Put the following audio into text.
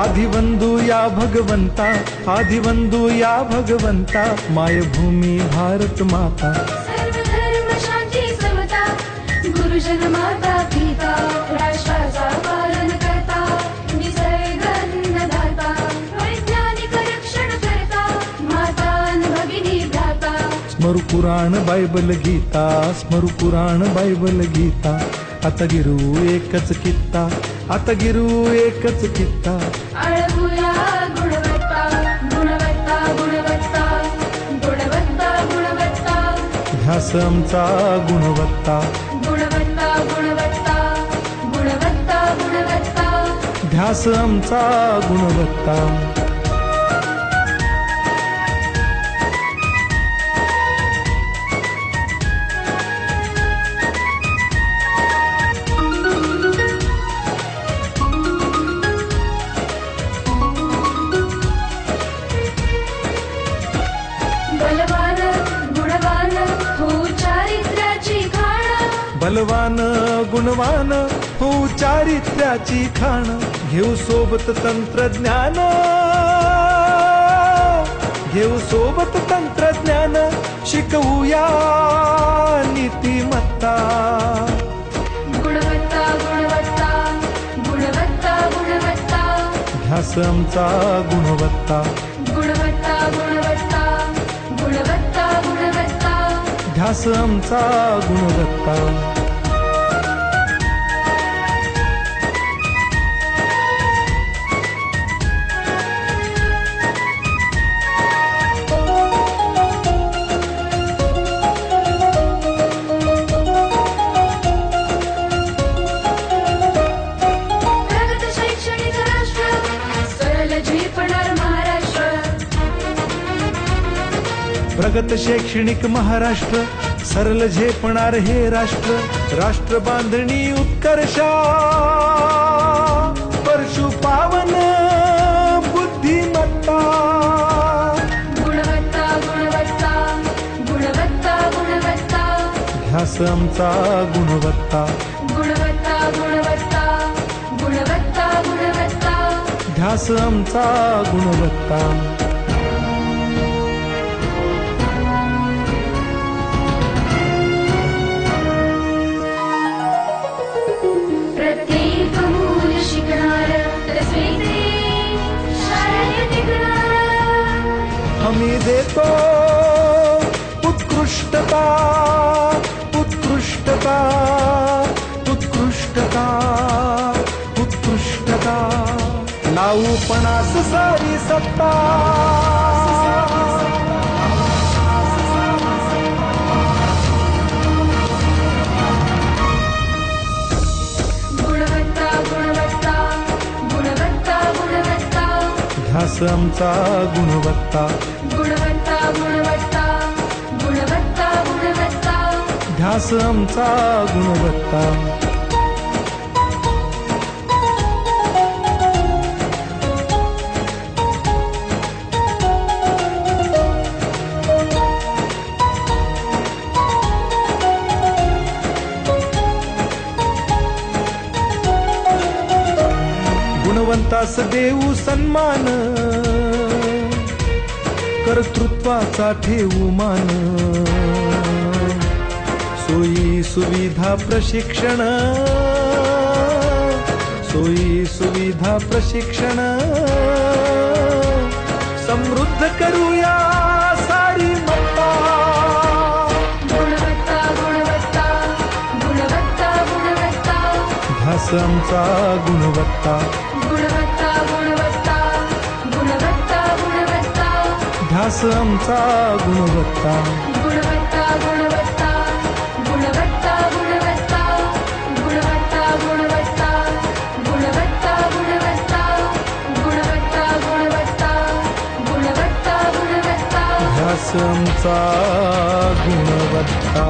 आदिवंदू या भगवंता, आदिवंदू या भगवंता, मायभूमी भारत माता। सर्व धर्म शांती समता, गुरुजन माता पिता, राष्ट्राचा पालन करता, निसर्ग अन्नदाता, वैज्ञानिक रक्षण करता, माता अन् भगिनी भ्राता। स्मरू पुराण बायबल गीता, स्मरू पुराण बायबल गीता, आता गिरू एकच कित्ता, आता गिरू एकच कित्ता। आळवूया गुणवत्ता, गुणवत्ता, गुणवत्ता, गुणवत्ता, गुणवत्ता, ध्यास आमचा गुणवत्ता, गुणवत्ता, गुणवत्ता, गुणवत्ता, गुणवत्ता। ध्यास आमचा गुणवत्ता। बलवान गुणवान हो चारित्र्याची खाण, बलवान गुणवान हो चारित्र्याची खाण, घेऊ सोबत तंत्रज्ञान, घेऊ सोबत तंत्रज्ञान, शिकवूया नीतिमत्ता। गुणवत्ता, गुणवत्ता, गुणवत्ता, गुणवत्ता, ध्यास आमचा गुणवत्ता, गुणवत्ता, गुणवत्ता, गुणवत्ता, गुणवत्ता। ध्यास आमचा गुणवत्ता। प्रगत शैक्षणिक राष्ट्र, सरल झेपणार महाराष्ट्र। प्रगत शैक्षणिक महाराष्ट्र, सरल झेपणार हे राष्ट्र, राष्ट्र बांधणी उत्कर्षा, परशु पावन बुद्धिमत्ता। गुणवत्ता, गुणवत्ता, गुणवत्ता, गुणवत्ता, ध्यास आमचा गुणवत्ता, गुणवत्ता, गुणवत्ता, गुणवत्ता, गुणवत्ता। ध्यास आमचा गुणवत्ता। प्रत्येक मूल शिकणार, रसवेते शाळेत टिकणार। हमी देतो उत्कृष्टता, उत्कृष्टता, उत्कृष्टता, उत्कृष्टता, लावू पणास सारी सत्ता। गुणवत्ता, गुणवत्ता, गुणवत्ता, गुणवत्ता, ध्यास आमचा गुणवत्ता, गुणवत्ता, गुणवत्ता, गुणवत्ता, गुणवत्ता। ध्यास आमचा गुणवत्ता। गुणवंतास देऊ सन्मान, कर्तृत्वाचा ठेवू मान, सोयी सुविधा प्रशिक्षण, सोयी सुविधा प्रशिक्षण, समृद्ध करूया सारी मत्ता। गुणवत्ता, गुणवत्ता, गुणवत्ता, गुणवत्ता, ध्यास आमचा गुणवत्ता, गुणवत्ता, गुणवत्ता, गुणवत्ता, गुणवत्ता, ध्यास आमचा गुणवत्ता। गुणवत्ता, गुणवत्ता, गुणवत्ता, गुणवत्ता, गुणवत्ता, गुणवत्ता, गुणवत्ता, गुणवत्ता, गुणवत्ता, गुणवत्ता, गुणवत्ता, गुणवत्ता। ध्यास आमचा गुणवत्ता।